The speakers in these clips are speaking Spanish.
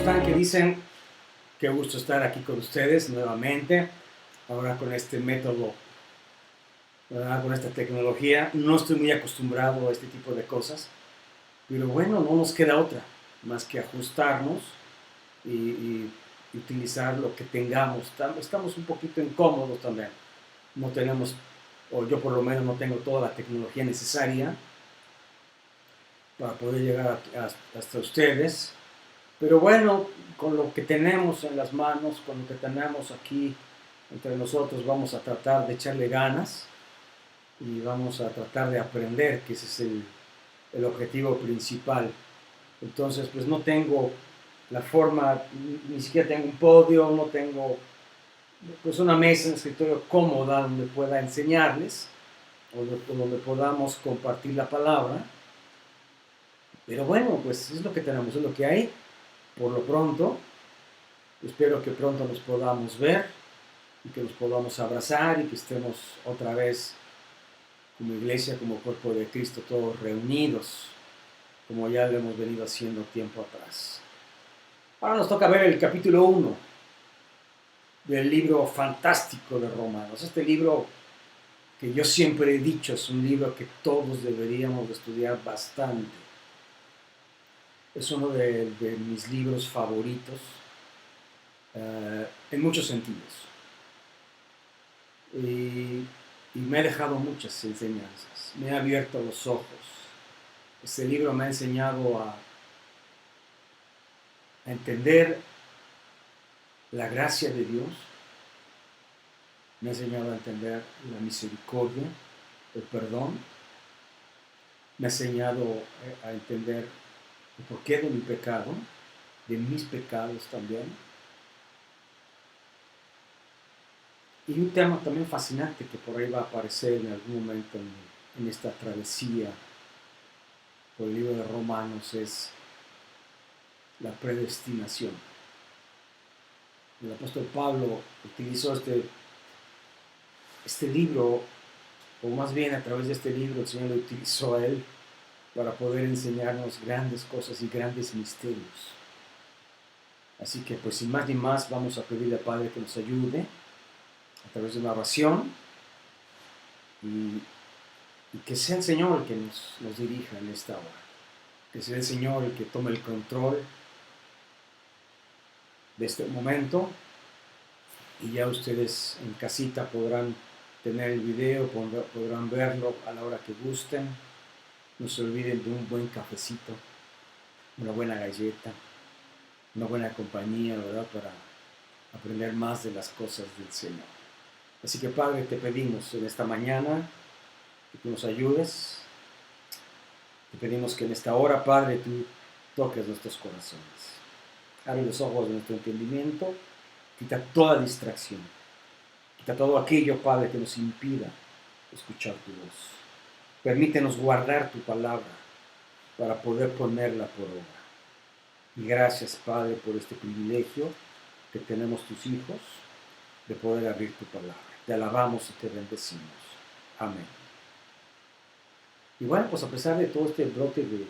están? ¿Qué dicen? Qué gusto estar aquí con ustedes nuevamente, ahora con este método, ¿verdad? Con esta tecnología. No estoy muy acostumbrado a este tipo de cosas, pero bueno, no nos queda otra más que ajustarnos y utilizar lo que tengamos. Estamos un poquito incómodos también. No tenemos, o yo por lo menos no tengo toda la tecnología necesaria para poder llegar hasta ustedes. Pero bueno, con lo que tenemos en las manos, con lo que tenemos aquí entre nosotros, vamos a tratar de echarle ganas y vamos a tratar de aprender, que ese es el objetivo principal. Entonces, pues no tengo la forma, ni siquiera tengo un podio, no tengo pues una mesa, un escritorio cómoda donde pueda enseñarles o donde podamos compartir la palabra. Pero bueno, pues es lo que tenemos, es lo que hay. Por lo pronto, espero que pronto nos podamos ver y que nos podamos abrazar y que estemos otra vez como iglesia, como cuerpo de Cristo, todos reunidos, como ya lo hemos venido haciendo tiempo atrás. Ahora nos toca ver el capítulo 1 del libro fantástico de Romanos. Este libro que yo siempre he dicho es un libro que todos deberíamos de estudiar bastante. Es uno de mis libros favoritos en muchos sentidos. Y me ha dejado muchas enseñanzas, me ha abierto los ojos. Este libro me ha enseñado a entender la gracia de Dios, me ha enseñado a entender la misericordia, el perdón, me ha enseñado a entender el porqué de mi pecado, de mis pecados también. Y un tema también fascinante que por ahí va a aparecer en algún momento en esta travesía por el libro de Romanos es la predestinación. El apóstol Pablo utilizó este libro, o más bien a través de este libro el Señor lo utilizó a él para poder enseñarnos grandes cosas y grandes misterios. Así que pues sin más ni más vamos a pedirle al Padre que nos ayude a través de una oración y que sea el Señor el que nos dirija en esta hora. Que sea el Señor el que tome el control de este momento y ya ustedes en casita podrán tener el video, podrán verlo a la hora que gusten. No se olviden de un buen cafecito, una buena galleta, una buena compañía, ¿verdad? Para aprender más de las cosas del Señor. Así que Padre, te pedimos en esta mañana que tú nos ayudes. Te pedimos que en esta hora, Padre, tú toques nuestros corazones. Abre los ojos de nuestro entendimiento, quita toda distracción, quita todo aquello, Padre, que nos impida escuchar tu voz. Permítenos guardar tu palabra para poder ponerla por obra. Y gracias, Padre, por este privilegio que tenemos tus hijos de poder abrir tu palabra. Te alabamos y te bendecimos. Amén. Y bueno, pues a pesar de todo este brote de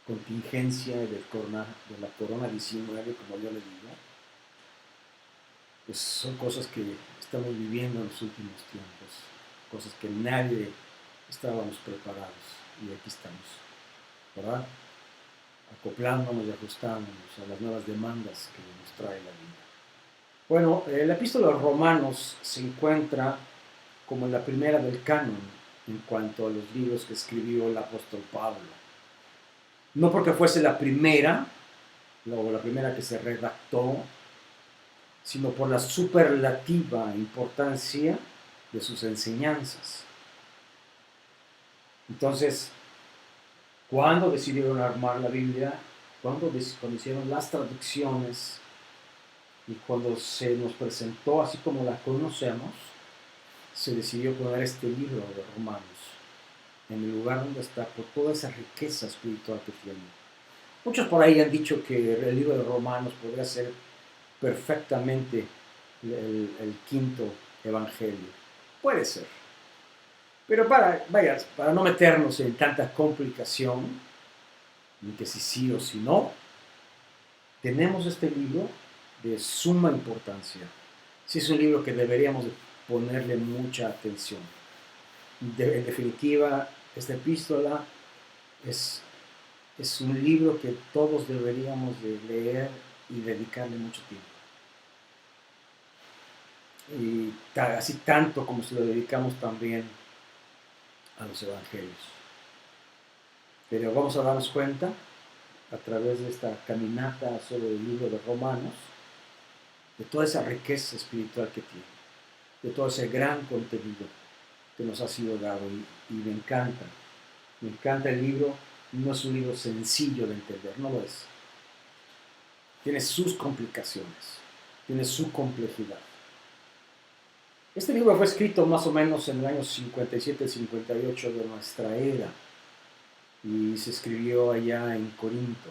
contingencia de la corona-19, como yo le digo, pues son cosas que estamos viviendo en los últimos tiempos, cosas que nadie estábamos preparados y aquí estamos, ¿verdad? Acoplándonos y ajustándonos a las nuevas demandas que nos trae la vida. Bueno, la epístola de Romanos se encuentra como la primera del canon en cuanto a los libros que escribió el apóstol Pablo. No porque fuese la primera, o la primera que se redactó, sino por la superlativa importancia de sus enseñanzas. Entonces, cuando decidieron armar la Biblia, cuando hicieron las traducciones y cuando se nos presentó así como la conocemos, se decidió poner este libro de Romanos en el lugar donde está por toda esa riqueza espiritual que tiene. Muchos por ahí han dicho que el libro de Romanos podría ser perfectamente el quinto evangelio. Puede ser. Pero para no meternos en tanta complicación, ni que si sí o si no, tenemos este libro de suma importancia. Sí, es un libro que deberíamos de ponerle mucha atención. En definitiva, esta epístola es un libro que todos deberíamos de leer y dedicarle mucho tiempo. Y así tanto como se lo dedicamos también a los evangelios. Pero vamos a darnos cuenta, a través de esta caminata sobre el libro de Romanos, de toda esa riqueza espiritual que tiene, de todo ese gran contenido que nos ha sido dado. Y me encanta el libro. No es un libro sencillo de entender, no lo es. Tiene sus complicaciones, tiene su complejidad. Este libro fue escrito más o menos en el año 57-58 de nuestra era y se escribió allá en Corinto.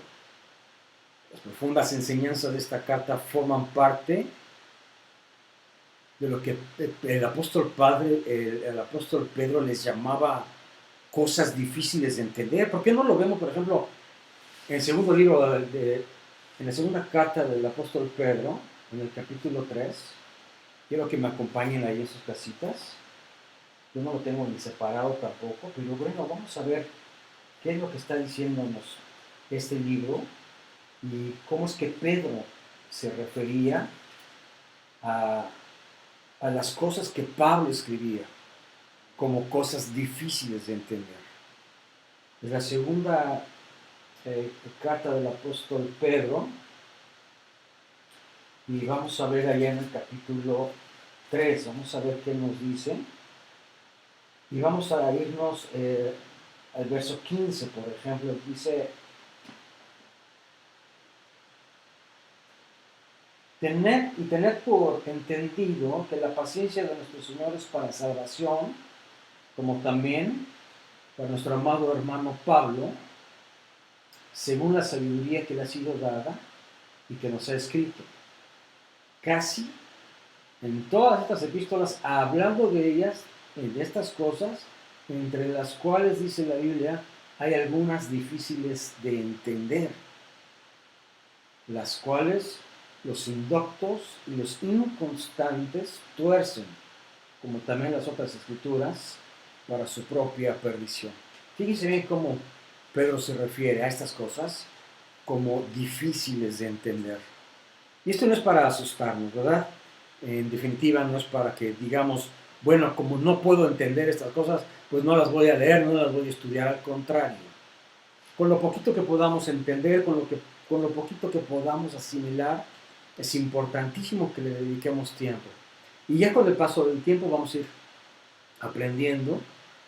Las profundas enseñanzas de esta carta forman parte de lo que el apóstol Pedro les llamaba cosas difíciles de entender. ¿Por qué no lo vemos, por ejemplo, en el segundo libro, en la segunda carta del apóstol Pedro, en el capítulo 3? Quiero que me acompañen ahí en sus casitas. Yo no lo tengo ni separado tampoco, pero bueno, vamos a ver qué es lo que está diciéndonos este libro y cómo es que Pedro se refería a las cosas que Pablo escribía como cosas difíciles de entender. Es la segunda carta del apóstol Pedro y vamos a ver allá en el capítulo 3, vamos a ver qué nos dice y vamos a irnos al verso 15, por ejemplo. Dice: Tener por entendido que la paciencia de nuestro Señor es para salvación, como también para nuestro amado hermano Pablo, según la sabiduría que le ha sido dada y que nos ha escrito. Casi en todas estas epístolas, hablando de ellas, de estas cosas, entre las cuales dice la Biblia, hay algunas difíciles de entender, las cuales los indoctos y los inconstantes tuercen, como también las otras escrituras, para su propia perdición. Fíjense bien cómo Pedro se refiere a estas cosas como difíciles de entender. Y esto no es para asustarnos, ¿verdad? En definitiva, no es para que digamos, bueno, como no puedo entender estas cosas, pues no las voy a leer, no las voy a estudiar. Al contrario, con lo poquito que podamos entender, con lo poquito que podamos asimilar, es importantísimo que le dediquemos tiempo. Y ya con el paso del tiempo vamos a ir aprendiendo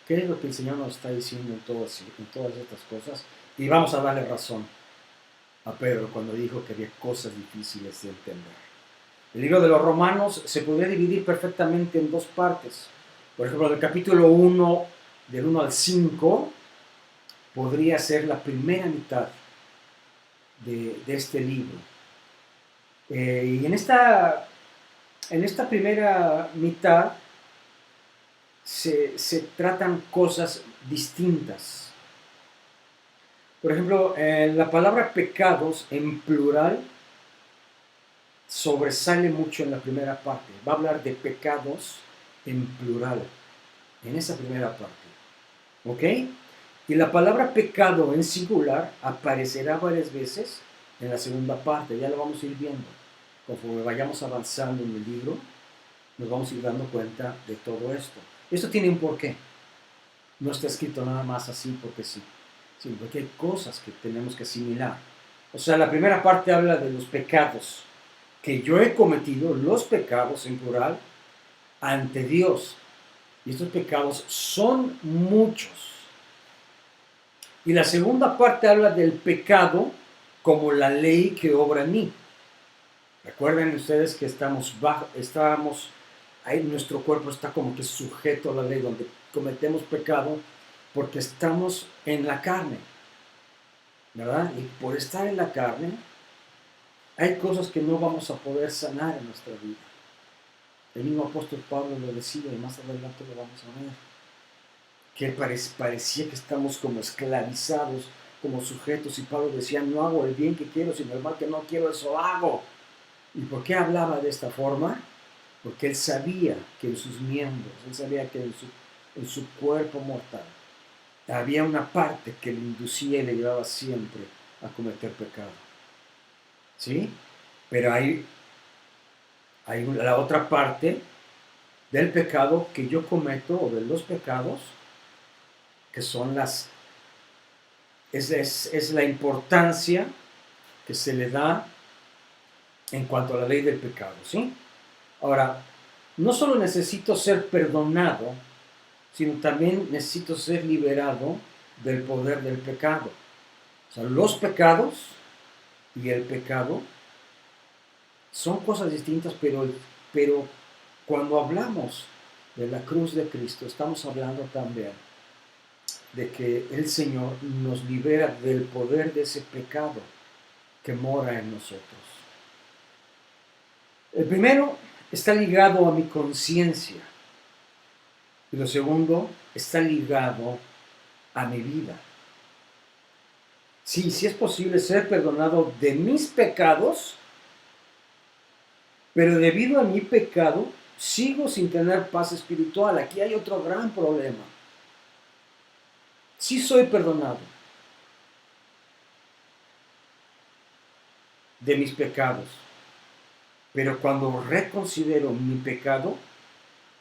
qué es lo que el Señor nos está diciendo en todas estas cosas. Y vamos a darle razón a Pedro cuando dijo que había cosas difíciles de entender. El libro de los Romanos se podría dividir perfectamente en dos partes. Por ejemplo, el capítulo 1, del 1 al 5, podría ser la primera mitad de este libro. Y en esta primera mitad se tratan cosas distintas. Por ejemplo, la palabra pecados en plural sobresale mucho en la primera parte. Va a hablar de pecados en plural, en esa primera parte. ¿Ok? Y la palabra pecado en singular aparecerá varias veces en la segunda parte. Ya lo vamos a ir viendo. Conforme vayamos avanzando en el libro, nos vamos a ir dando cuenta de todo esto. Esto tiene un porqué. No está escrito nada más así porque sí, sino porque hay cosas que tenemos que asimilar. O sea, la primera parte habla de los pecados que yo he cometido, los pecados en plural, ante Dios. Y estos pecados son muchos. Y la segunda parte habla del pecado como la ley que obra en mí. Recuerden ustedes que ahí nuestro cuerpo está como que sujeto a la ley, donde cometemos pecado porque estamos en la carne, ¿verdad? Y por estar en la carne, hay cosas que no vamos a poder sanar en nuestra vida. El mismo apóstol Pablo lo decía y más adelante lo vamos a ver. Que parecía que estamos como esclavizados como sujetos, y Pablo decía, no hago el bien que quiero, sino el mal que no quiero, eso hago. ¿Y por qué hablaba de esta forma? Porque él sabía que en sus miembros, él sabía que en su cuerpo mortal, había una parte que le inducía y le llevaba siempre a cometer pecado. ¿Sí? Pero hay la otra parte del pecado que yo cometo, o de los pecados, que son es la importancia que se le da en cuanto a la ley del pecado, ¿sí? Ahora, no solo necesito ser perdonado, sino también necesito ser liberado del poder del pecado. O sea, los pecados y el pecado son cosas distintas, pero cuando hablamos de la cruz de Cristo, estamos hablando también de que el Señor nos libera del poder de ese pecado que mora en nosotros. El primero está ligado a mi conciencia y lo segundo está ligado a mi vida. Sí, sí es posible ser perdonado de mis pecados, pero debido a mi pecado sigo sin tener paz espiritual. Aquí hay otro gran problema. Sí soy perdonado de mis pecados, pero cuando reconsidero mi pecado,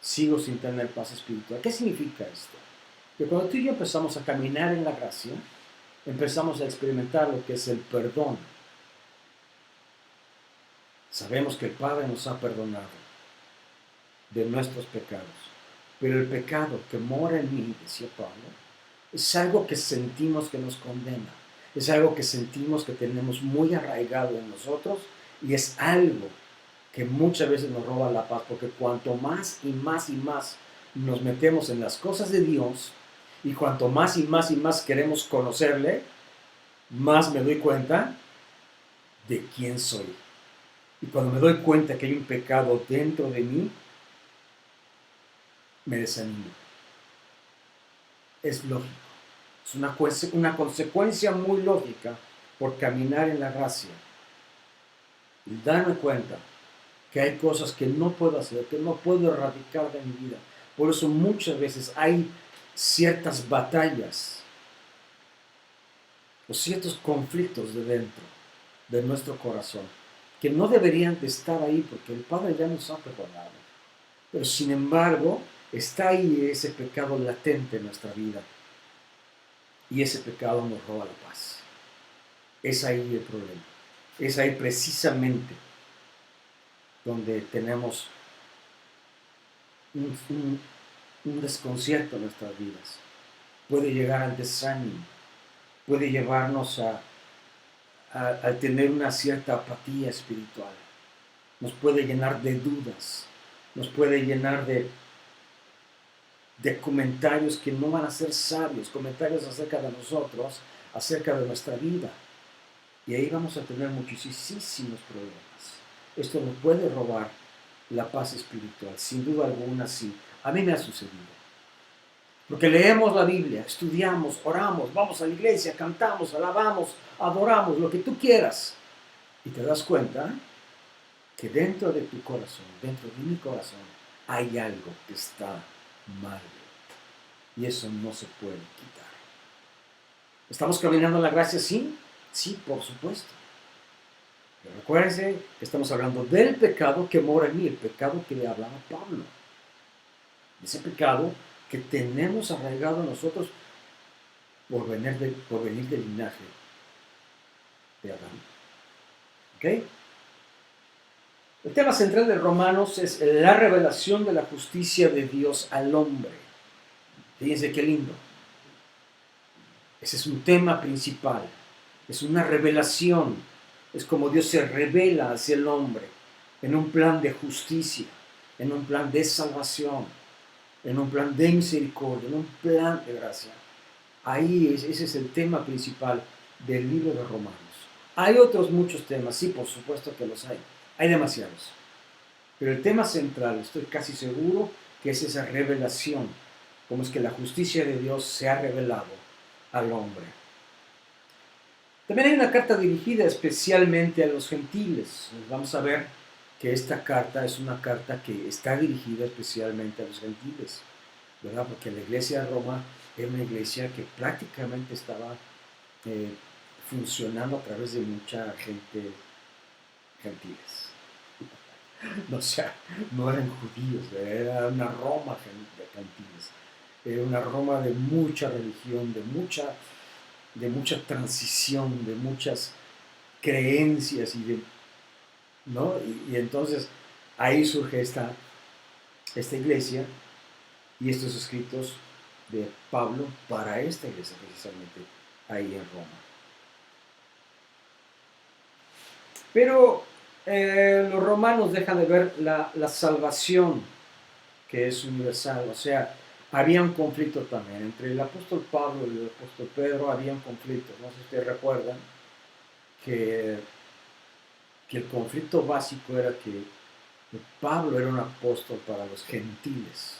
sigo sin tener paz espiritual. ¿Qué significa esto? Que cuando tú y yo empezamos a caminar en la gracia, empezamos a experimentar lo que es el perdón. Sabemos que el Padre nos ha perdonado de nuestros pecados, pero el pecado que mora en mí, decía Pablo, es algo que sentimos que nos condena, es algo que sentimos que tenemos muy arraigado en nosotros y es algo que muchas veces nos roba la paz, porque cuanto más y más y más nos metemos en las cosas de Dios y cuanto más y más y más queremos conocerle, más me doy cuenta de quién soy. Y cuando me doy cuenta que hay un pecado dentro de mí, me desanimo. Es lógico. Es una consecuencia muy lógica por caminar en la gracia. Y darme cuenta que hay cosas que no puedo hacer, que no puedo erradicar de mi vida. Por eso muchas veces hay ciertas batallas o ciertos conflictos de dentro de nuestro corazón que no deberían de estar ahí porque el Padre ya nos ha perdonado. Pero sin embargo, está ahí ese pecado latente en nuestra vida. Y ese pecado nos roba la paz. Es ahí el problema. Es ahí precisamente donde tenemos un desconcierto en nuestras vidas. Puede llegar al desánimo. Puede llevarnos a tener una cierta apatía espiritual. Nos puede llenar de dudas. Nos puede llenar de comentarios que no van a ser sabios, comentarios acerca de nosotros, acerca de nuestra vida. Y ahí vamos a tener muchísimos problemas. Esto nos puede robar la paz espiritual, sin duda alguna sí. A mí me ha sucedido. Porque leemos la Biblia, estudiamos, oramos, vamos a la iglesia, cantamos, alabamos, adoramos, lo que tú quieras. Y te das cuenta que dentro de tu corazón, dentro de mi corazón, hay algo que está mal. Y eso no se puede quitar. ¿Estamos caminando en la gracia? Sí, sí, por supuesto. Pero recuérdense que estamos hablando del pecado que mora en mí, el pecado que le hablaba Pablo. Ese pecado que tenemos arraigado a nosotros por venir del linaje de Adán. ¿Ok? El tema central de Romanos es la revelación de la justicia de Dios al hombre. Fíjense qué lindo. Ese es un tema principal. Es una revelación. Es como Dios se revela hacia el hombre en un plan de justicia, en un plan de salvación, en un plan de misericordia, en un plan de gracia. Ese es el tema principal del libro de Romanos. Hay otros muchos temas, sí, por supuesto que los hay. Hay demasiados. Pero el tema central, estoy casi seguro que es esa revelación, cómo es que la justicia de Dios se ha revelado al hombre. También hay una carta dirigida especialmente a los gentiles. Vamos a ver que esta carta es una carta que está dirigida especialmente a los gentiles, ¿verdad? Porque la iglesia de Roma era una iglesia que prácticamente estaba funcionando a través de mucha gente gentiles. O sea, no eran judíos, era una Roma de gentiles. Era una Roma de mucha religión, de mucha transición, de muchas creencias ¿no? Y entonces ahí surge esta iglesia y estos escritos de Pablo para esta iglesia precisamente ahí en Roma. Pero los romanos dejan de ver la salvación que es universal, o sea, había un conflicto también entre el apóstol Pablo y el apóstol Pedro, había un conflicto, no sé si ustedes recuerdan que el conflicto básico era que Pablo era un apóstol para los gentiles,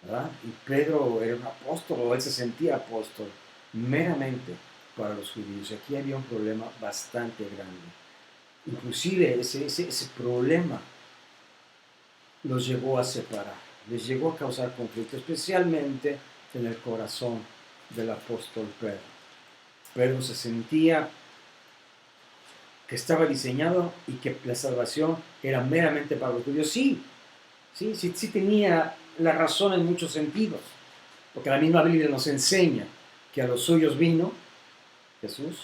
¿verdad? Y Pedro era un apóstol, o él se sentía apóstol meramente para los judíos. Y aquí había un problema bastante grande. Inclusive ese problema los llevó a separar, les llegó a causar conflicto, especialmente en el corazón del apóstol Pedro. Pedro se sentía que estaba diseñado y que la salvación era meramente para los judíos. Sí tenía la razón en muchos sentidos, porque la misma Biblia nos enseña que a los suyos vino Jesús,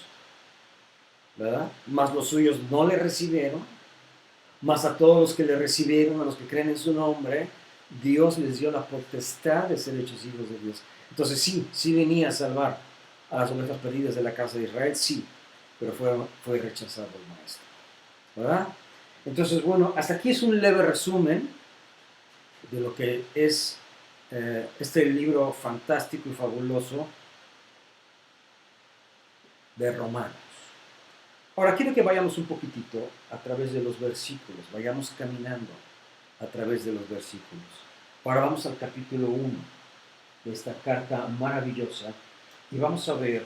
¿verdad? Mas los suyos no le recibieron, mas a todos los que le recibieron, a los que creen en su nombre, Dios les dio la potestad de ser hechos hijos de Dios. Entonces sí venía a salvar a las ovejas perdidas de la casa de Israel, sí, pero fue rechazado el maestro, ¿verdad? Entonces, bueno, hasta aquí es un leve resumen de lo que es este libro fantástico y fabuloso de Romanos. Ahora quiero que vayamos un poquitito a través de los versículos, vayamos caminando a través de los versículos. Ahora vamos al capítulo 1 de esta carta maravillosa y vamos a ver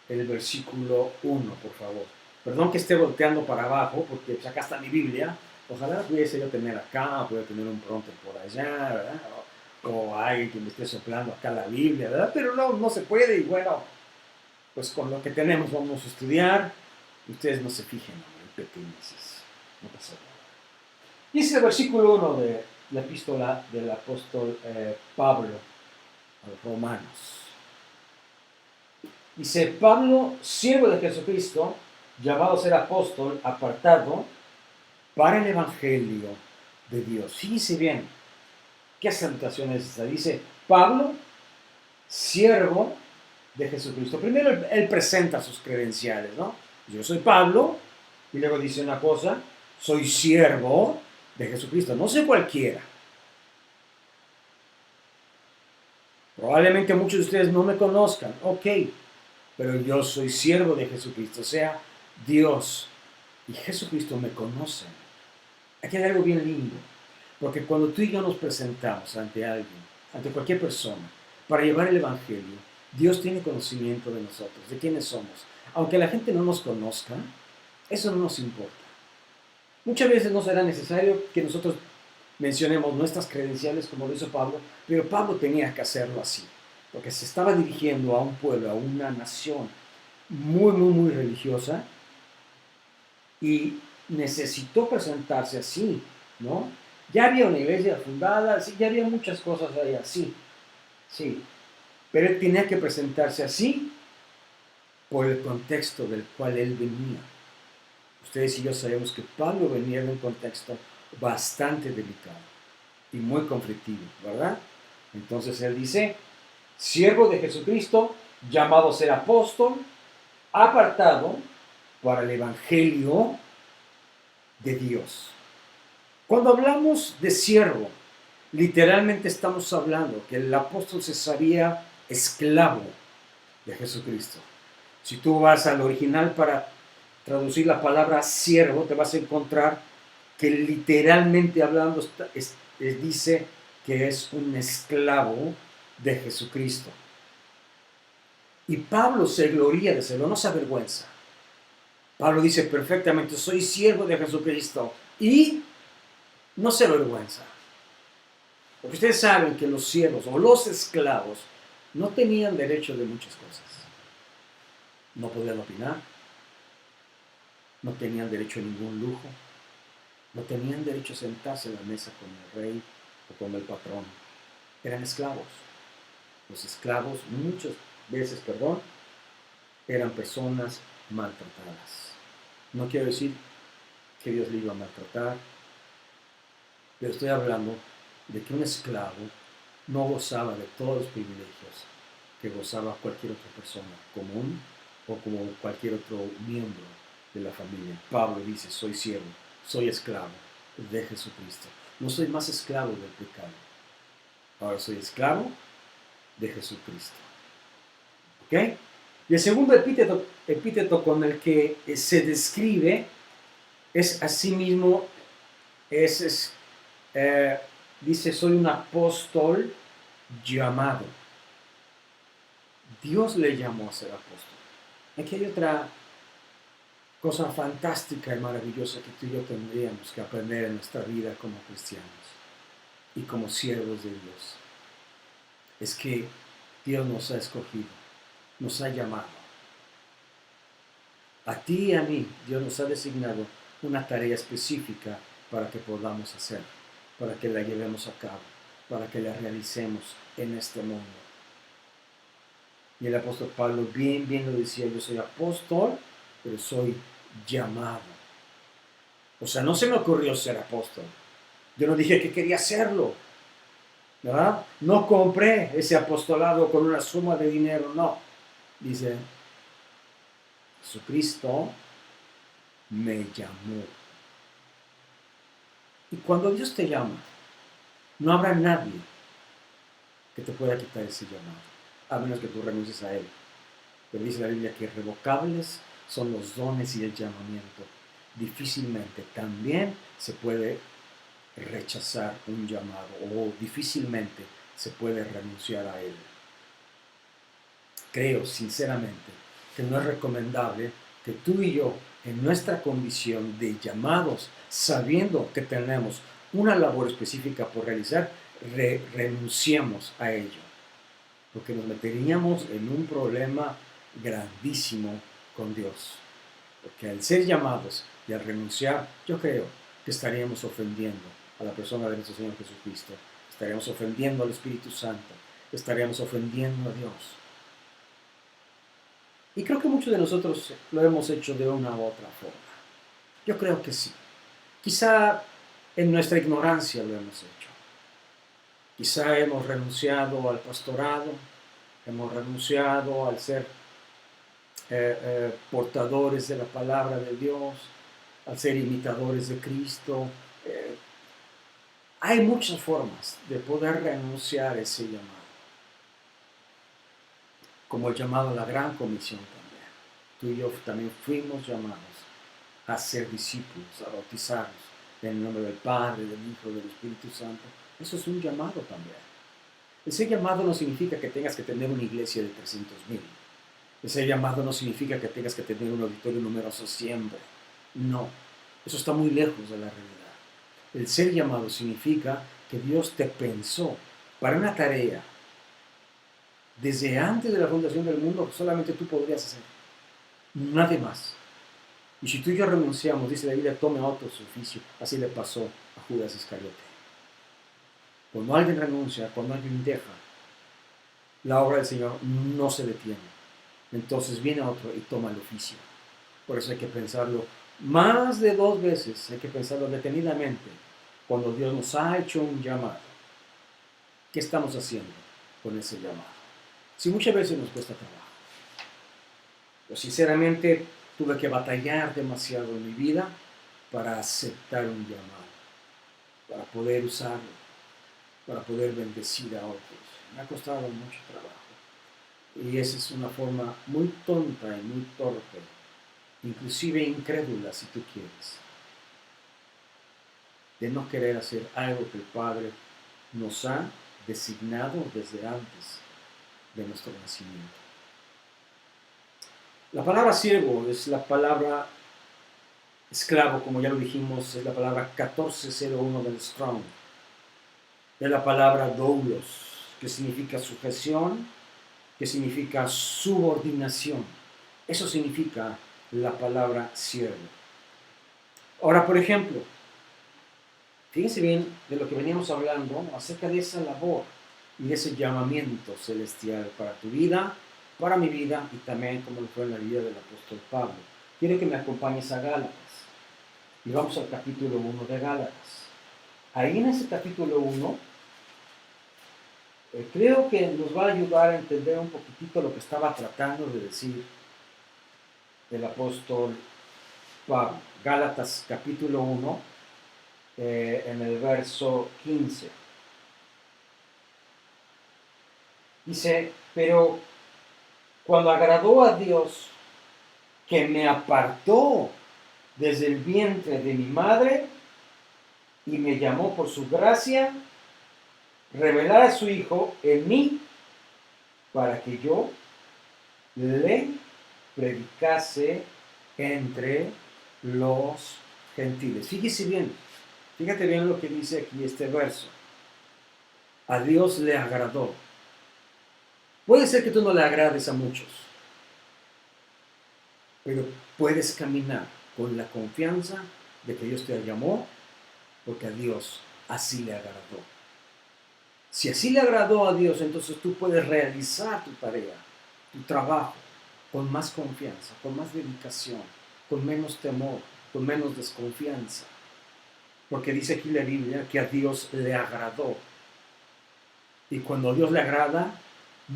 el versículo 1, por favor. Perdón que esté volteando para abajo, porque pues, acá está mi Biblia. Ojalá pudiese yo tener acá, pudiera tener un pronter por allá, ¿verdad? O alguien que me esté soplando acá la Biblia, ¿verdad? Pero no se puede y bueno, pues con lo que tenemos vamos a estudiar. Ustedes no se fijen en pequeñeces, no pasa nada. Dice el versículo 1 de la epístola del apóstol Pablo a los Romanos. Dice, Pablo, siervo de Jesucristo, llamado a ser apóstol, apartado para el evangelio de Dios. Fíjense bien, ¿qué salutación es esta? Dice, Pablo, siervo de Jesucristo. Primero él presenta sus credenciales, ¿no? Yo soy Pablo, y luego dice una cosa, soy siervo de Jesucristo, no soy cualquiera. Probablemente muchos de ustedes no me conozcan, ok, pero yo soy siervo de Jesucristo, o sea, Dios y Jesucristo me conocen. Aquí hay algo bien lindo, porque cuando tú y yo nos presentamos ante alguien, ante cualquier persona, para llevar el evangelio, Dios tiene conocimiento de nosotros, de quiénes somos. Aunque la gente no nos conozca, eso no nos importa. Muchas veces no será necesario que nosotros mencionemos nuestras credenciales como lo hizo Pablo, pero Pablo tenía que hacerlo así, porque se estaba dirigiendo a un pueblo, a una nación muy religiosa y necesitó presentarse así, ¿no? Ya había una iglesia fundada, sí, ya había muchas cosas ahí así, sí, pero él tenía que presentarse así por el contexto del cual él venía. Ustedes y yo sabemos que Pablo venía de un contexto bastante delicado y muy conflictivo, ¿verdad? Entonces él dice, siervo de Jesucristo, llamado a ser apóstol, apartado para el evangelio de Dios. Cuando hablamos de siervo, literalmente estamos hablando que el apóstol se sabía esclavo de Jesucristo. Si tú vas al original para traducir la palabra siervo, te vas a encontrar que literalmente hablando dice que es un esclavo de Jesucristo. Y Pablo se gloría de serlo, no se avergüenza. Pablo dice perfectamente, soy siervo de Jesucristo y no se avergüenza. Porque ustedes saben que los siervos o los esclavos no tenían derecho de muchas cosas. No podían opinar, no tenían derecho a ningún lujo, no tenían derecho a sentarse en la mesa con el rey o con el patrón. Eran esclavos. Los esclavos muchas veces, eran personas maltratadas. No quiero decir que Dios le iba a maltratar, pero estoy hablando de que un esclavo no gozaba de todos los privilegios que gozaba cualquier otra persona común o como cualquier otro miembro de la familia. Pablo dice, soy siervo, soy esclavo de Jesucristo. No soy más esclavo del pecado. Ahora soy esclavo de Jesucristo. ¿Ok? Y el segundo epíteto con el que se describe es asimismo, dice, soy un apóstol llamado. Dios le llamó a ser apóstol. Aquí hay otra cosa fantástica y maravillosa que tú y yo tendríamos que aprender en nuestra vida como cristianos y como siervos de Dios. Es que Dios nos ha escogido, nos ha llamado. A ti y a mí, Dios nos ha designado una tarea específica para que podamos hacer, para que la llevemos a cabo, para que la realicemos en este mundo. Y el apóstol Pablo bien lo decía, yo soy apóstol, pero soy llamado. O sea, no se me ocurrió ser apóstol. Yo no dije que quería serlo, ¿verdad? No compré ese apostolado con una suma de dinero, no. Dice, Jesucristo me llamó. Y cuando Dios te llama, no habrá nadie que te pueda quitar ese llamado, a menos que tú renuncies a él. Pero dice la Biblia que irrevocables son los dones y el llamamiento. Difícilmente también se puede rechazar un llamado o difícilmente se puede renunciar a él. Creo sinceramente que no es recomendable que tú y yo, en nuestra condición de llamados, sabiendo que tenemos una labor específica por realizar, renunciemos a ello, porque nos meteríamos en un problema grandísimo con Dios. Porque al ser llamados y al renunciar, yo creo que estaríamos ofendiendo a la persona de nuestro Señor Jesucristo, estaríamos ofendiendo al Espíritu Santo, estaríamos ofendiendo a Dios. Y creo que muchos de nosotros lo hemos hecho de una u otra forma. Yo creo que sí. Quizá en nuestra ignorancia lo hemos hecho. Quizá hemos renunciado al pastorado, hemos renunciado al ser portadores de la palabra de Dios, al ser imitadores de Cristo. Hay muchas formas de poder renunciar a ese llamado, como el llamado a la gran comisión también. Tú y yo también fuimos llamados a ser discípulos, a bautizarnos en el nombre del Padre, del Hijo, del Espíritu Santo. Eso es un llamado también. Ese llamado no significa que tengas que tener una iglesia de 300,000. Ese llamado no significa que tengas que tener un auditorio numeroso siempre. No, eso está muy lejos de la realidad. El ser llamado significa que Dios te pensó para una tarea desde antes de la fundación del mundo que solamente tú podrías hacer. Nadie más. Y si tú y yo renunciamos, dice la Biblia, tome otro su oficio. Así le pasó a Judas Iscariote. Cuando alguien renuncia, cuando alguien deja, la obra del Señor no se detiene. Entonces viene otro y toma el oficio. Por eso hay que pensarlo más de 2 veces, hay que pensarlo detenidamente. Cuando Dios nos ha hecho un llamado, ¿qué estamos haciendo con ese llamado? Si muchas veces nos cuesta trabajo. Yo sinceramente tuve que batallar demasiado en mi vida para aceptar un llamado, para poder usarlo, para poder bendecir a otros. Me ha costado mucho trabajo. Y esa es una forma muy tonta y muy torpe, inclusive incrédula si tú quieres, de no querer hacer algo que el Padre nos ha designado desde antes de nuestro nacimiento. La palabra siervo es la palabra esclavo, como ya lo dijimos, es la palabra 1401 del Strong. Es la palabra doulos, que significa sujeción, que significa subordinación. Eso significa la palabra siervo. Ahora, por ejemplo, fíjense bien de lo que veníamos hablando acerca de esa labor y de ese llamamiento celestial para tu vida, para mi vida y también como lo fue en la vida del apóstol Pablo. Quiero que me acompañes a Gálatas y vamos al capítulo 1 de Gálatas. Ahí en ese capítulo 1 creo que nos va a ayudar a entender un poquitito lo que estaba tratando de decir el apóstol Pablo. Gálatas capítulo 1, en el verso 15. Dice, pero cuando agradó a Dios, que me apartó desde el vientre de mi madre y me llamó por su gracia, revelar a su Hijo en mí para que yo le predicase entre los gentiles. Fíjate bien lo que dice aquí este verso. A Dios le agradó. Puede ser que tú no le agrades a muchos, pero puedes caminar con la confianza de que Dios te llamó porque a Dios así le agradó. Si así le agradó a Dios, entonces tú puedes realizar tu tarea, tu trabajo, con más confianza, con más dedicación, con menos temor, con menos desconfianza. Porque dice aquí la Biblia que a Dios le agradó. Y cuando a Dios le agrada,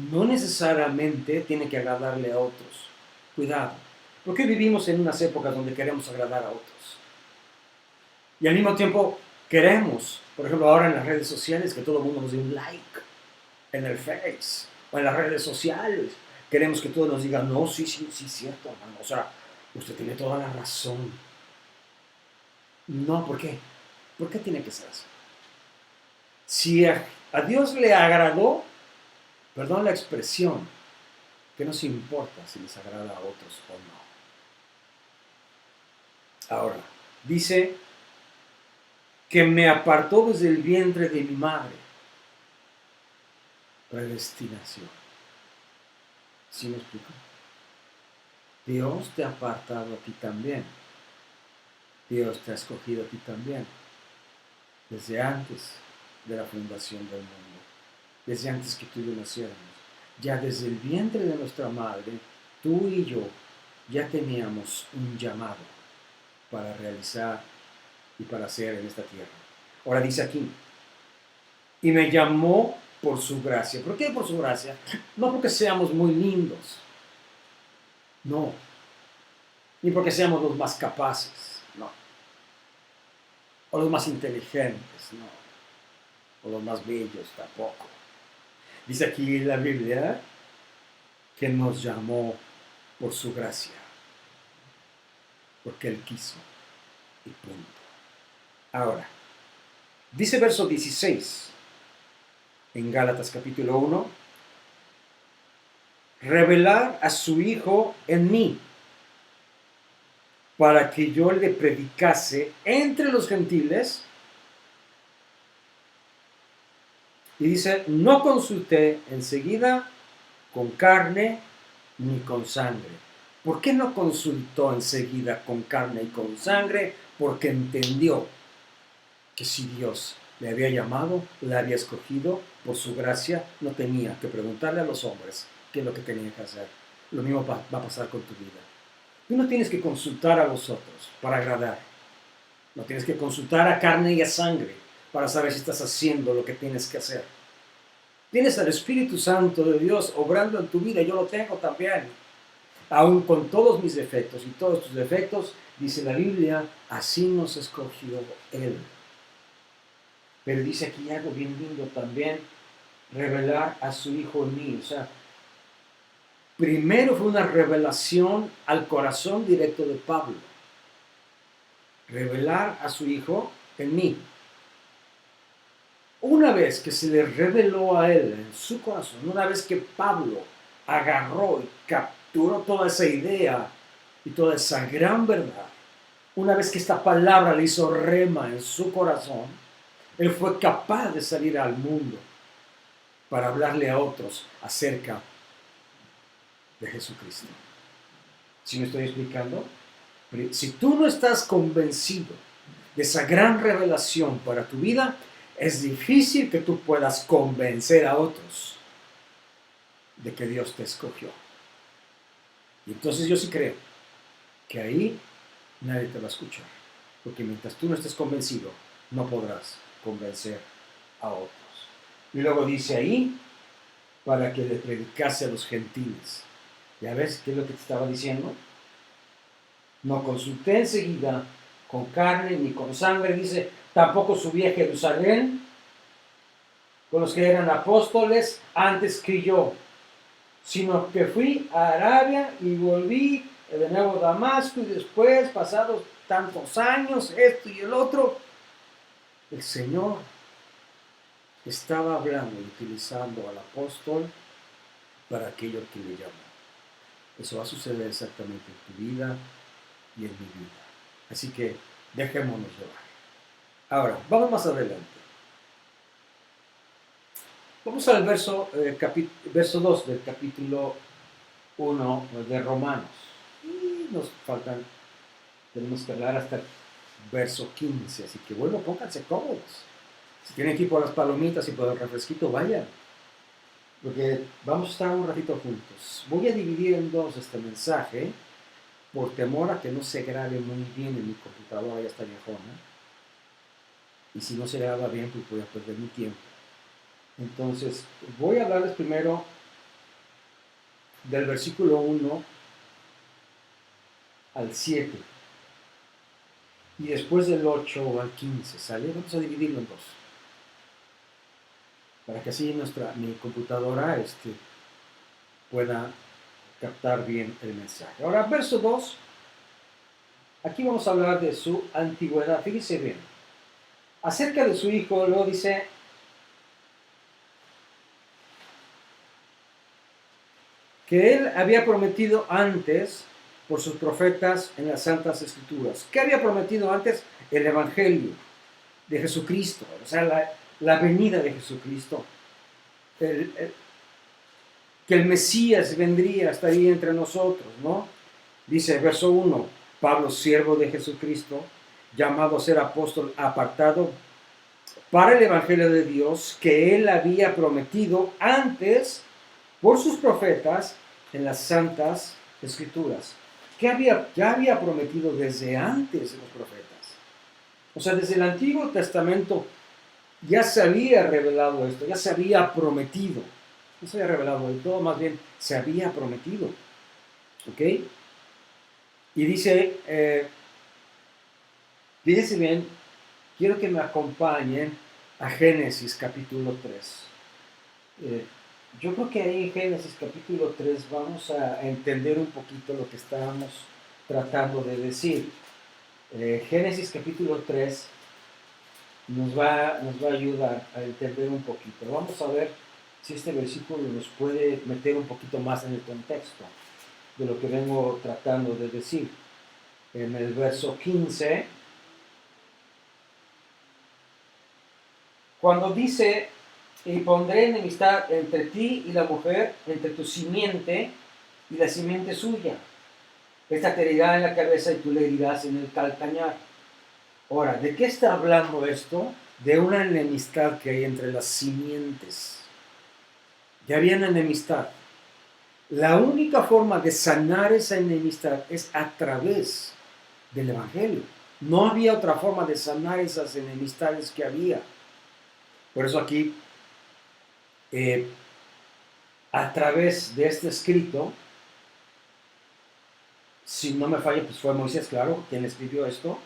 no necesariamente tiene que agradarle a otros. Cuidado, porque vivimos en unas épocas donde queremos agradar a otros. Y al mismo tiempo queremos, por ejemplo, ahora en las redes sociales, que todo el mundo nos dé un like en el Face o en las redes sociales. Queremos que todos nos digan, no, sí, cierto, hermano. O sea, usted tiene toda la razón. No, ¿por qué? ¿Por qué tiene que ser así? Si a Dios le agradó, perdón la expresión, que nos importa si les agrada a otros o no. Ahora, dice que me apartó desde el vientre de mi madre. Predestinación. ¿Sí me explico? Dios te ha apartado a ti también. Dios te ha escogido a ti también. Desde antes de la fundación del mundo. Desde antes que tú y yo naciéramos. Ya desde el vientre de nuestra madre, tú y yo ya teníamos un llamado para realizar y para hacer en esta tierra. Ahora dice aquí, y me llamó por su gracia. ¿Por qué por su gracia? No porque seamos muy lindos, no, ni porque seamos los más capaces, no, o los más inteligentes, no, o los más bellos, tampoco. Dice aquí la Biblia que nos llamó por su gracia, porque Él quiso, y punto. Ahora, dice verso 16, en Gálatas capítulo 1, revelar a su Hijo en mí, para que yo le predicase entre los gentiles. Y dice, no consulté enseguida con carne ni con sangre. ¿Por qué no consultó enseguida con carne y con sangre? Porque entendió que si Dios le había llamado, le había escogido por su gracia, no tenía que preguntarle a los hombres qué es lo que tenía que hacer. Lo mismo va a pasar con tu vida. Tú no tienes que consultar a los otros para agradar. No tienes que consultar a carne y a sangre para saber si estás haciendo lo que tienes que hacer. Tienes al Espíritu Santo de Dios obrando en tu vida, yo lo tengo también. Aún con todos mis defectos y todos tus defectos, dice la Biblia, así nos escogió Él. Pero dice aquí algo bien lindo también, revelar a su Hijo en mí. O sea, primero fue una revelación al corazón directo de Pablo. Revelar a su Hijo en mí. Una vez que se le reveló a él en su corazón, una vez que Pablo agarró y toda esa idea y toda esa gran verdad, una vez que esta palabra le hizo rema en su corazón, él fue capaz de salir al mundo para hablarle a otros acerca de Jesucristo. ¿Sí me estoy explicando? Si tú no estás convencido de esa gran revelación para tu vida, es difícil que tú puedas convencer a otros de que Dios te escogió. Y entonces yo sí creo que ahí nadie te va a escuchar. Porque mientras tú no estés convencido, no podrás convencer a otros. Y luego dice ahí, para que le predicase a los gentiles. ¿Ya ves qué es lo que te estaba diciendo? No consulté enseguida con carne ni con sangre, dice, tampoco subí a Jerusalén con los que eran apóstoles antes que yo, sino que fui a Arabia y volví de nuevo a Damasco, y después, pasados tantos años, esto y el otro, el Señor estaba hablando y utilizando al apóstol para aquello que le llamó. Eso va a suceder exactamente en tu vida y en mi vida. Así que dejémonos llevar. Ahora, vamos más adelante. Vamos al verso 2 del capítulo 1 de Romanos. Y nos faltan, tenemos que hablar hasta el verso 15. Así que bueno, pónganse cómodos. Si tienen que ir por las palomitas y por el refresquito, vayan. Porque vamos a estar un ratito juntos. Voy a dividir en dos este mensaje por temor a que no se grabe muy bien en mi computadora, ya está viejona. Y si no se graba bien, pues voy a perder mi tiempo. Entonces, voy a hablarles primero del versículo 1 al 7. Y después del 8 al 15, ¿sale? Vamos a dividirlo en dos. Para que así mi computadora pueda captar bien el mensaje. Ahora, verso 2. Aquí vamos a hablar de su antigüedad. Fíjese bien. Acerca de su hijo, luego dice, que él había prometido antes por sus profetas en las Santas Escrituras. ¿Qué había prometido antes? El Evangelio de Jesucristo, o sea, la venida de Jesucristo. Que el Mesías vendría, estaría entre nosotros, ¿no? Dice, verso 1, Pablo, siervo de Jesucristo, llamado a ser apóstol, apartado para el Evangelio de Dios, que él había prometido antes por sus profetas en las Santas Escrituras. Ya había prometido desde antes de los profetas. O sea, desde el Antiguo Testamento ya se había revelado esto, ya se había prometido. No se había revelado del todo, más bien se había prometido. ¿Ok? Y dice, fíjense bien, quiero que me acompañen a Génesis capítulo 3. Yo creo que ahí en Génesis capítulo 3 vamos a entender un poquito lo que estábamos tratando de decir. Génesis capítulo 3 nos va a ayudar a entender un poquito. Vamos a ver si este versículo nos puede meter un poquito más en el contexto de lo que vengo tratando de decir. En el verso 15, cuando dice, y pondré enemistad entre ti y la mujer, entre tu simiente y la simiente suya. Esta te herirá en la cabeza y tú le herirás en el calcañar. Ahora, ¿de qué está hablando esto? De una enemistad que hay entre las simientes. Ya había una enemistad. La única forma de sanar esa enemistad es a través del Evangelio. No había otra forma de sanar esas enemistades que había. Por eso aquí, a través de este escrito, si no me falla, pues fue Moisés, claro, quien escribió esto.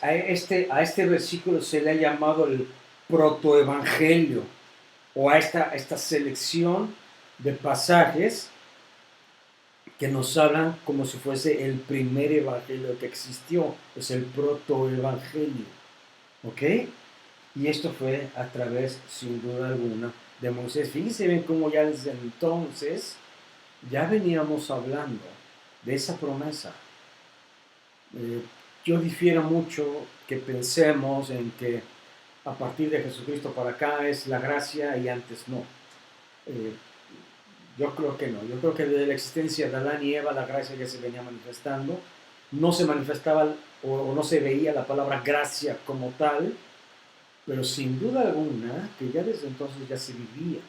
A este versículo se le ha llamado el protoevangelio, o a esta selección de pasajes que nos hablan como si fuese el primer evangelio que existió, es el protoevangelio. ¿Ok? Y esto fue a través, sin duda alguna, de Moisés. Fíjense bien cómo ya desde entonces ya veníamos hablando de esa promesa. Eh, yo difiero mucho que pensemos en que a partir de Jesucristo para acá es la gracia y antes no. Eh, yo creo que no. Yo creo que desde la existencia de Adán y Eva la gracia ya se venía manifestando. No se manifestaba o no se veía la palabra gracia como tal, pero sin duda alguna que ya desde entonces ya se vivía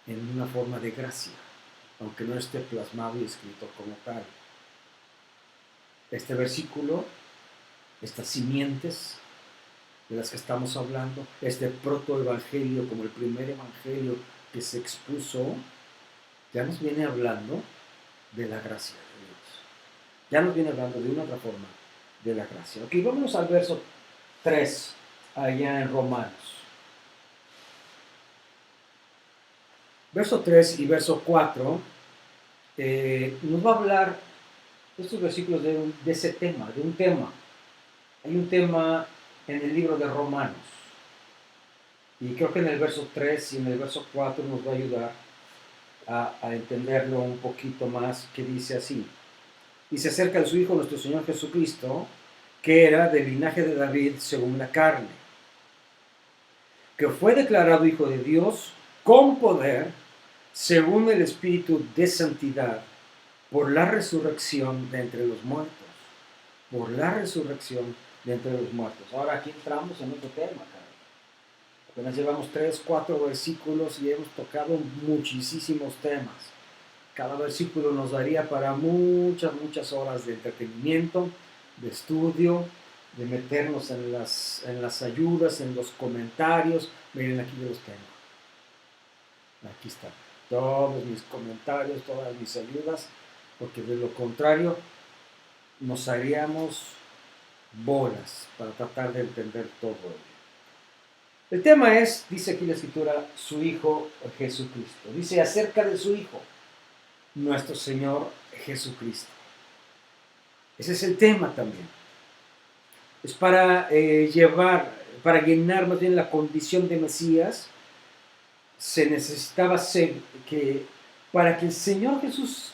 en una forma de gracia, aunque no esté plasmado y escrito como tal. Este versículo, estas simientes de las que estamos hablando, este protoevangelio como el primer evangelio que se expuso, ya nos viene hablando de la gracia de Dios. Ya nos viene hablando de una otra forma de la gracia. Ok, vámonos al verso 3, allá en Romanos. Verso 3 y verso 4 nos va a hablar estos versículos de ese tema, de un tema. Hay un tema en el libro de Romanos. Y creo que en el verso 3 y en el verso 4 nos va a ayudar a entenderlo un poquito más, que dice así. Dice acerca de su Hijo, nuestro Señor Jesucristo, que era del linaje de David según la carne, que fue declarado Hijo de Dios con poder, según el Espíritu de Santidad, por la resurrección de entre los muertos. Por la resurrección de entre los muertos. Ahora aquí entramos en otro tema, caray. Apenas llevamos 3, 4 versículos y hemos tocado muchísimos temas. Cada versículo nos daría para muchas horas de entretenimiento, de estudio, de meternos en las ayudas, en los comentarios. Miren, aquí yo los tengo. Aquí están todos mis comentarios, todas mis ayudas, porque de lo contrario nos haríamos bolas para tratar de entender todo ello. El tema es, dice aquí la escritura, su Hijo Jesucristo. Dice acerca de su Hijo, nuestro Señor Jesucristo. Ese es el tema también. Es para para llenar más bien la condición de Mesías, se necesitaba que para que el Señor Jesús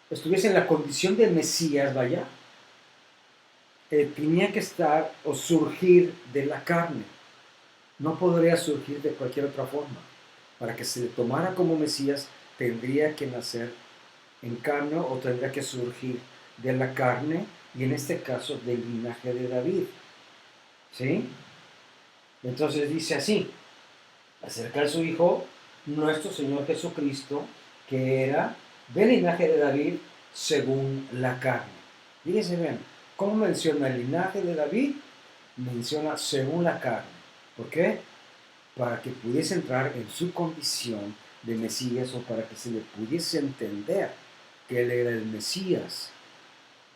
estuviese en la condición de Mesías, vaya, tenía que estar o surgir de la carne. No podría surgir de cualquier otra forma. Para que se le tomara como Mesías, tendría que nacer en carne o tendría que surgir de la carne, y en este caso del linaje de David. ¿Sí? Entonces dice así, acerca de su Hijo, nuestro Señor Jesucristo, que era del linaje de David según la carne. Fíjense bien, ¿cómo menciona el linaje de David? Menciona según la carne. ¿Por qué? Para que pudiese entrar en su condición de Mesías, o para que se le pudiese entender que él era el Mesías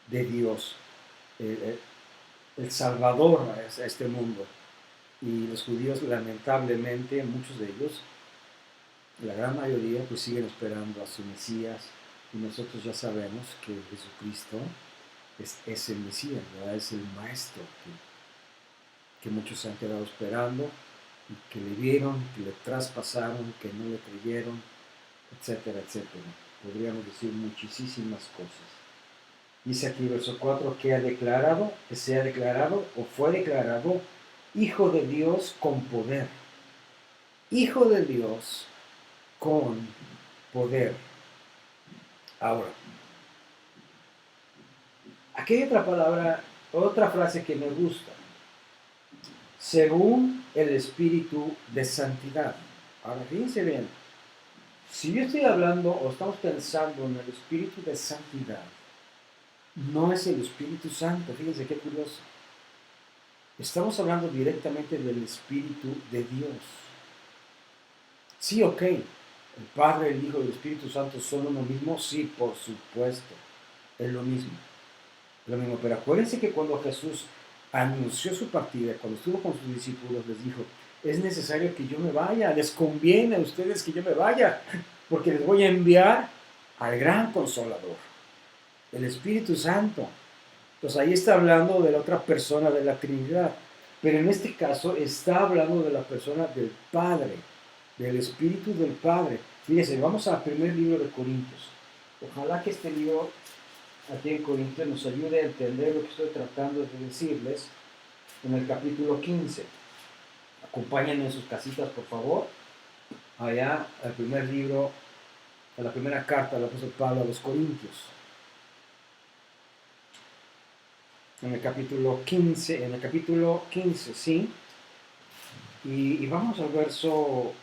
de Dios, el Salvador a este mundo. Y los judíos, lamentablemente, muchos de ellos, la gran mayoría, pues siguen esperando a su Mesías, y nosotros ya sabemos que Jesucristo es el Mesías, ¿verdad? Es el Maestro que muchos se han quedado esperando, y que le vieron, que le traspasaron, que no le creyeron, etcétera, etcétera. Podríamos decir muchísimas cosas. Dice aquí verso 4 que se ha declarado o fue declarado Hijo de Dios con poder. Hijo de Dios con poder. Ahora, aquí hay otra palabra, otra frase que me gusta. Según el Espíritu de Santidad. Ahora, fíjense bien. Si yo estoy hablando o estamos pensando en el Espíritu de Santidad, no es el Espíritu Santo. Fíjense qué curioso. Estamos hablando directamente del Espíritu de Dios. Sí, ok. ¿El Padre, el Hijo y el Espíritu Santo son uno mismo? Sí, por supuesto. Es lo mismo. Pero acuérdense que cuando Jesús anunció su partida, cuando estuvo con sus discípulos, les dijo, es necesario que yo me vaya, les conviene a ustedes que yo me vaya, porque les voy a enviar al gran Consolador, el Espíritu Santo. Entonces ahí está hablando de la otra persona de la Trinidad. pero en este caso está hablando de la persona del Padre, del Espíritu del Padre. Fíjense, vamos al primer libro de Corintios. Ojalá que este libro aquí en Corintios nos ayude a entender lo que estoy tratando de decirles en el capítulo 15. Acompáñenme en sus casitas, por favor, allá al primer libro, a la primera carta del apóstol Pablo a los Corintios. En el capítulo 15, ¿sí? Y vamos al verso...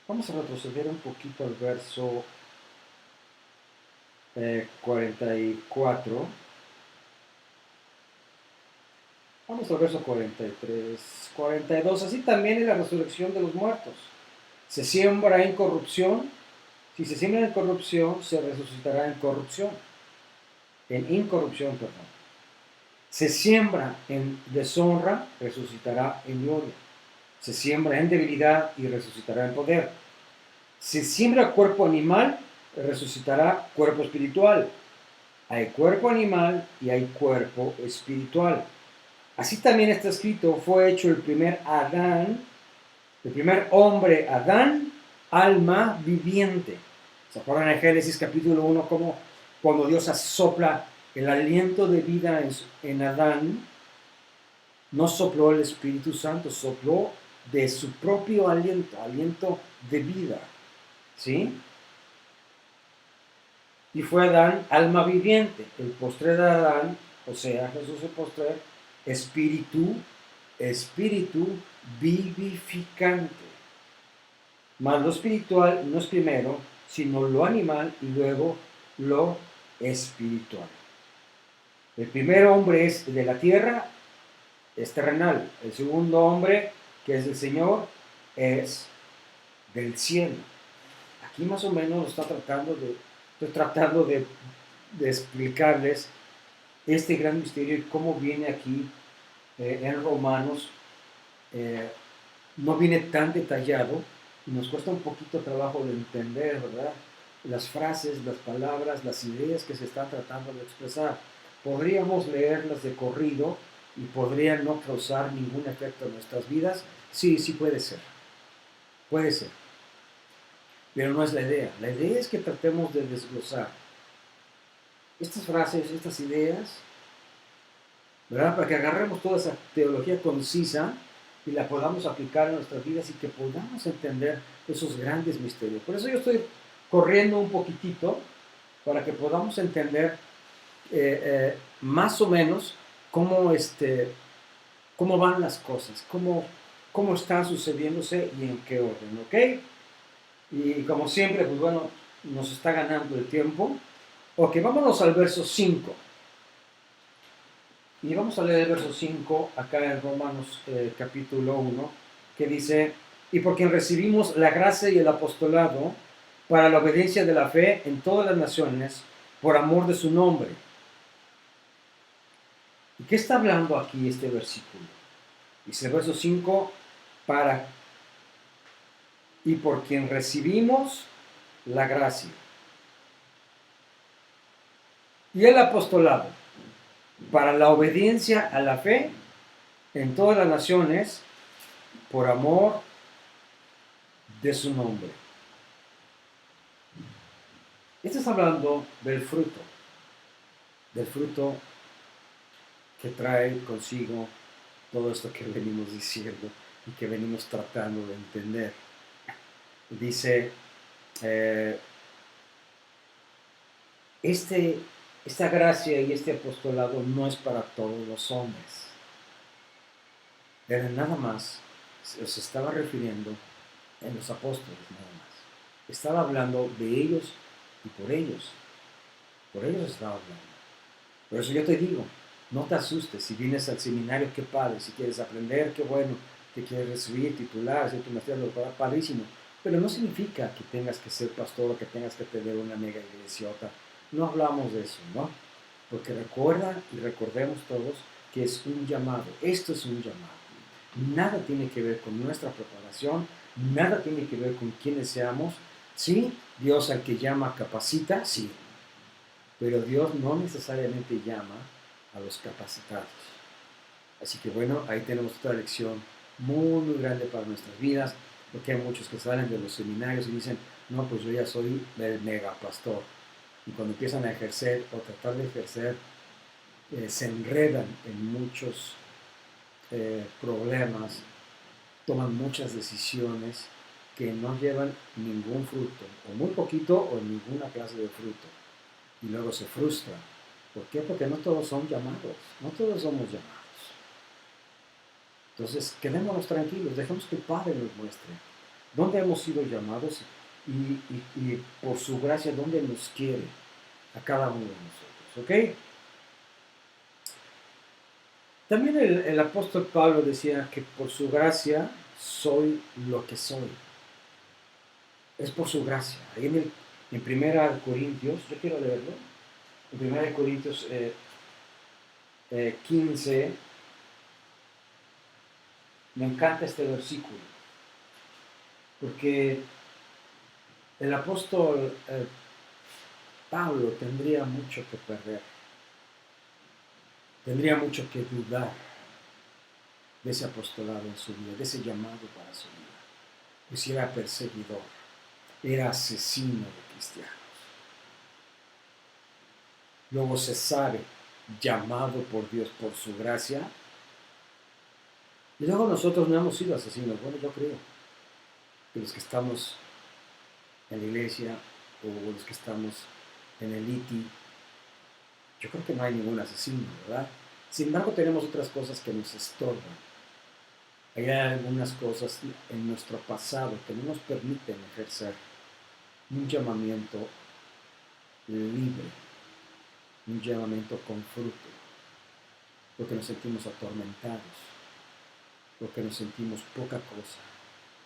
Vamos a retroceder un poquito al verso 44. Vamos al verso 43, 42. Así también es la resurrección de los muertos. Se siembra en corrupción. Si se siembra en corrupción, se resucitará en corrupción. En incorrupción, perdón. Se siembra en deshonra, resucitará en gloria. Se siembra en debilidad y resucitará en poder. Se siembra cuerpo animal, resucitará cuerpo espiritual. Hay cuerpo animal y hay cuerpo espiritual. Así también está escrito, fue hecho el primer Adán, el primer hombre Adán, alma viviente. ¿Se acuerdan en Génesis capítulo 1 como cuando Dios asopla el aliento de vida en Adán? No sopló el Espíritu Santo, sopló de su propio aliento, aliento de vida. ¿Sí? Y fue Adán alma viviente. El postrer de Adán, o sea, Jesús el postrer, espíritu vivificante. Mas lo espiritual no es primero, sino lo animal y luego lo espiritual. El primer hombre es de la tierra, es terrenal. El segundo hombre, que es del Señor, es del cielo. Aquí más o menos estoy tratando de explicarles este gran misterio y cómo viene aquí en Romanos. No viene tan detallado y nos cuesta un poquito trabajo de entender, ¿verdad? Las frases, las palabras, las ideas que se están tratando de expresar. Podríamos leerlas de corrido y podrían no causar ningún efecto en nuestras vidas. Sí, sí puede ser. Puede ser. Pero no es la idea. La idea es que tratemos de desglosar estas frases, estas ideas, ¿verdad? Para que agarremos toda esa teología concisa y la podamos aplicar en nuestras vidas y que podamos entender esos grandes misterios. Por eso yo estoy corriendo un poquitito para que podamos entender más o menos cómo van las cosas, cómo están sucediéndose y en qué orden, ¿ok? Y como siempre, pues bueno, nos está ganando el tiempo. Ok, vámonos al verso 5. Y vamos a leer el verso 5 acá en Romanos capítulo 1, que dice, y por quien recibimos la gracia y el apostolado para la obediencia de la fe en todas las naciones, por amor de su nombre. ¿Y qué está hablando aquí este versículo? Dice el verso 5, y por quien recibimos la gracia y el apostolado para la obediencia a la fe en todas las naciones, por amor de su nombre. Esto está hablando del fruto que trae consigo todo esto que venimos diciendo y que venimos tratando de entender. Dice, esta gracia y este apostolado no es para todos los hombres. Pero nada más se estaba refiriendo en los apóstoles, nada más. Estaba hablando de ellos y por ellos. Por ellos estaba hablando. Por eso yo te digo, no te asustes. Si vienes al seminario, qué padre. Si quieres aprender, qué bueno. Que quieres recibir, titular, hacer tu maestría, padrísimo. Pero no significa que tengas que ser pastor o que tengas que tener una mega iglesiota. No hablamos de eso, ¿no? Porque recuerda y recordemos todos que es un llamado. Esto es un llamado. Nada tiene que ver con nuestra preparación, nada tiene que ver con quiénes seamos, ¿sí? Dios al que llama capacita, sí, pero Dios no necesariamente llama a los capacitados. Así que bueno, ahí tenemos otra lección muy, muy grande para nuestras vidas, porque hay muchos que salen de los seminarios y dicen, no, pues yo ya soy el mega pastor. Y cuando empiezan a ejercer o tratar de ejercer, se enredan en muchos problemas, toman muchas decisiones que no llevan ningún fruto, o muy poquito o ninguna clase de fruto. Y luego se frustran. ¿Por qué? Porque no todos son llamados, no todos somos llamados. Entonces, quedémonos tranquilos, dejemos que el Padre nos muestre dónde hemos sido llamados y por su gracia dónde nos quiere a cada uno de nosotros. ¿Ok? También el apóstol Pablo decía que por su gracia soy lo que soy. Es por su gracia. Ahí en 1 Corintios, yo quiero leerlo, en 1 Corintios 15, me encanta este versículo, porque el apóstol Pablo tendría mucho que perder, tendría mucho que dudar de ese apostolado en su vida, de ese llamado para su vida. Pues era perseguidor, era asesino de cristianos. Luego se sabe, llamado por Dios por su gracia. Y luego nosotros no hemos sido asesinos. Bueno, yo creo que los que estamos en la iglesia o los que estamos en el ITI, yo creo que no hay ningún asesino, ¿verdad? Sin embargo, tenemos otras cosas que nos estorban. Hay algunas cosas en nuestro pasado que no nos permiten ejercer un llamamiento libre, un llamamiento con fruto, porque nos sentimos atormentados, porque nos sentimos poca cosa.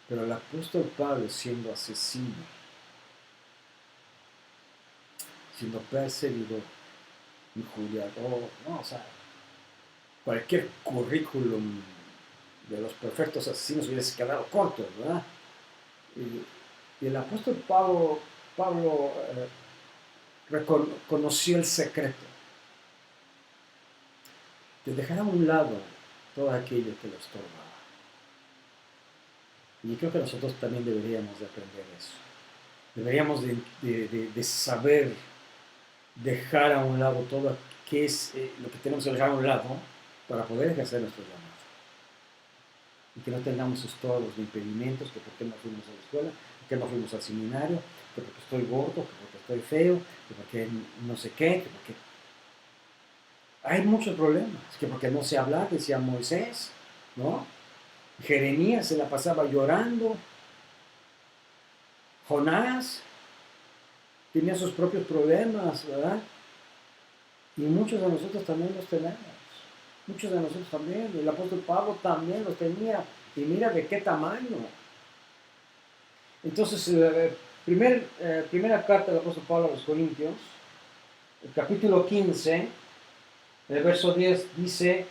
Pero el apóstol Pablo, siendo asesino, siendo perseguidor, injuriador, no, o sea, cualquier currículum de los perfectos asesinos hubiese quedado corto, ¿verdad? Y el apóstol Pablo reconoció el secreto de dejar a un lado todo aquello que lo estorbaba. Y creo que nosotros también deberíamos de aprender eso. Deberíamos de saber dejar a un lado todo qué es lo que tenemos que dejar a un lado para poder ejercer nuestro llamado. Y que no tengamos estorbos ni impedimentos, que por qué no fuimos a la escuela, por qué no fuimos al seminario, que porque estoy gordo, que porque estoy feo, que porque no sé qué, que porque... Hay muchos problemas, que porque no sé hablar, decía Moisés, ¿no? Jeremías se la pasaba llorando, Jonás tenía sus propios problemas, ¿verdad? Y muchos de nosotros también los tenemos. Muchos de nosotros también. El apóstol Pablo también los tenía. Y mira de qué tamaño. Entonces, primera carta del apóstol Pablo a los Corintios, el capítulo 15, el verso 10 dice: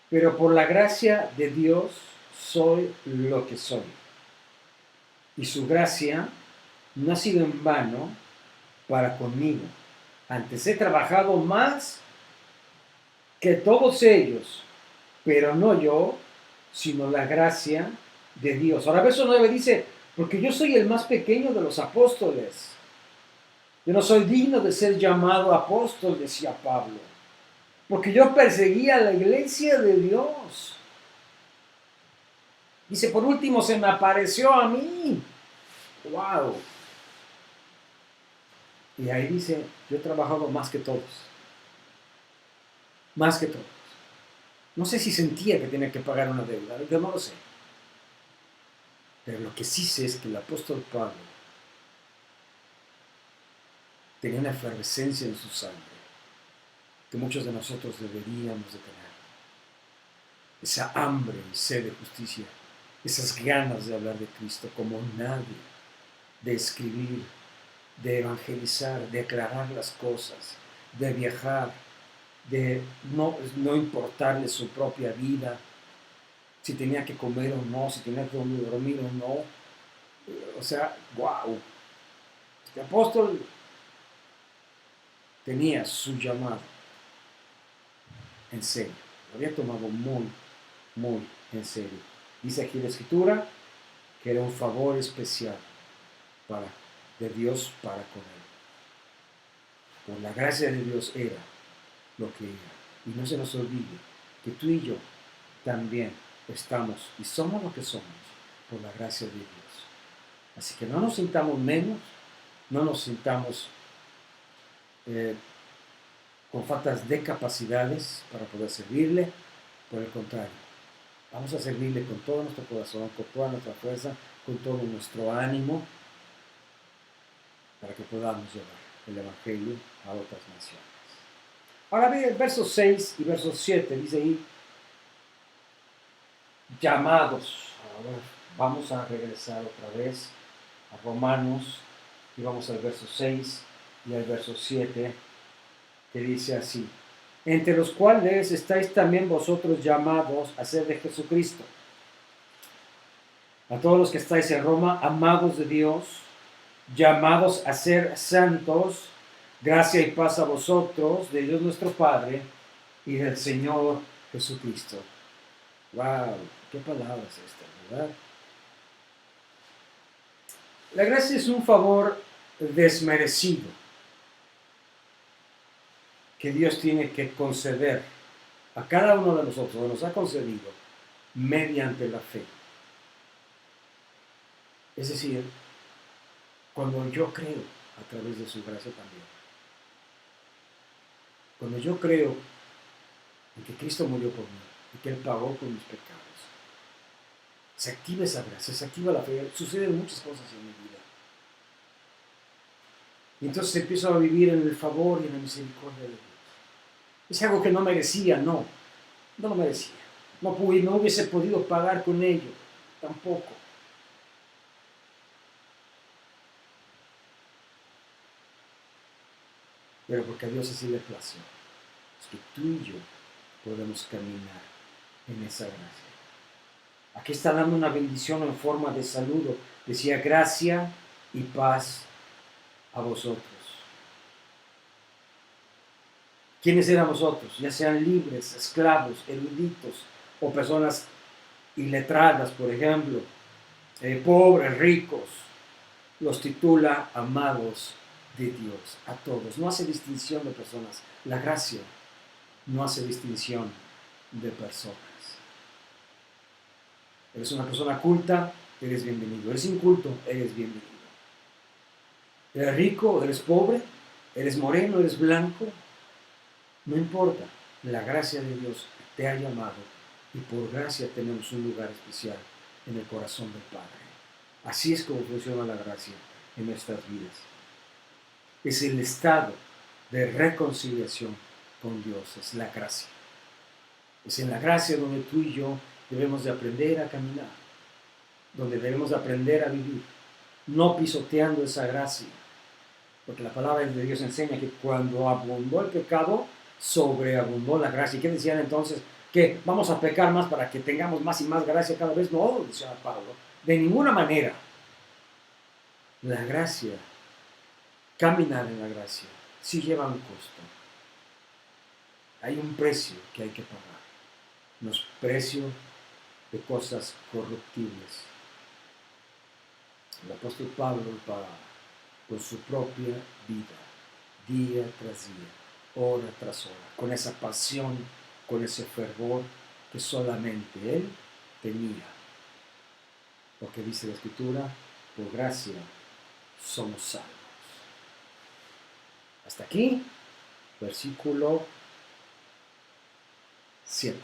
pero por la gracia de Dios soy lo que soy. Y su gracia no ha sido en vano para conmigo. Antes he trabajado más que todos ellos, pero no yo, sino la gracia de Dios. Ahora, verso 9 dice: porque yo soy el más pequeño de los apóstoles. Yo no soy digno de ser llamado apóstol, decía Pablo, porque yo perseguía la iglesia de Dios. Dice, por último se me apareció a mí. ¡Wow! Y ahí dice, yo he trabajado más que todos. Más que todos. No sé si sentía que tenía que pagar una deuda, yo no lo sé. Pero lo que sí sé es que el apóstol Pablo tenía una efervescencia en su sangre que muchos de nosotros deberíamos de tener. Esa hambre y sed de justicia, esas ganas de hablar de Cristo como nadie, de escribir, de evangelizar, de aclarar las cosas, de viajar, de no importarle su propia vida, si tenía que comer o no, si tenía que dormir o no. O sea, wow. Este apóstol tenía su llamado en serio. Lo había tomado muy, muy en serio. Dice aquí la escritura que era un favor especial para, de Dios para con él. Por la gracia de Dios era lo que era. Y no se nos olvide que tú y yo también estamos y somos lo que somos por la gracia de Dios. Así que no nos sintamos menos, no nos sintamos con faltas de capacidades para poder servirle. Por el contrario, vamos a servirle con todo nuestro corazón, con toda nuestra fuerza, con todo nuestro ánimo, para que podamos llevar el Evangelio a otras naciones. Ahora ve el verso 6 y verso 7, dice ahí, llamados. Ahora vamos a regresar otra vez a Romanos y vamos al verso 6 y al verso 7, que dice así, entre los cuales estáis también vosotros llamados a ser de Jesucristo. A todos los que estáis en Roma, amados de Dios, llamados a ser santos, gracia y paz a vosotros, de Dios nuestro Padre y del Señor Jesucristo. ¡Wow! ¡Qué palabras estas, ¿verdad? La gracia es un favor desmerecido que Dios tiene que conceder a cada uno de nosotros, o nos ha concedido, mediante la fe. Es decir, cuando yo creo a través de su gracia también. Cuando yo creo en que Cristo murió por mí y que Él pagó por mis pecados, se activa esa gracia, se activa la fe, suceden muchas cosas en mi vida. Y entonces empiezo a vivir en el favor y en la misericordia de Dios. Es algo que no merecía, no lo merecía. No hubiese podido pagar con ello, tampoco. Pero porque a Dios así le plació, es que tú y yo podemos caminar en esa gracia. Aquí está dando una bendición en forma de saludo. Decía, gracia y paz a vosotros. ¿Quiénes eran vosotros? Ya sean libres, esclavos, eruditos o personas iletradas, por ejemplo, pobres, ricos. Los titula amados de Dios, a todos. No hace distinción de personas. La gracia no hace distinción de personas. Eres una persona culta, eres bienvenido. Eres inculto, eres bienvenido. Eres rico, eres pobre, eres moreno, eres blanco. No importa. La gracia de Dios te ha llamado y por gracia tenemos un lugar especial en el corazón del Padre. Así es como funciona la gracia en nuestras vidas. Es el estado de reconciliación con Dios, es la gracia. Es en la gracia donde tú y yo debemos de aprender a caminar, donde debemos de aprender a vivir, no pisoteando esa gracia. Porque la palabra de Dios enseña que cuando abundó el pecado, sobreabundó la gracia. ¿Y qué decían entonces? ¿Que vamos a pecar más para que tengamos más y más gracia cada vez? No, decía Pablo, de ninguna manera. La gracia, caminar en la gracia, sí lleva un costo. Hay un precio que hay que pagar. No es precio de cosas corruptibles. El apóstol Pablo pagaba con su propia vida, día tras día, hora tras hora, con esa pasión, con ese fervor que solamente él tenía. Porque dice la Escritura, por gracia somos salvos. Hasta aquí, versículo 7.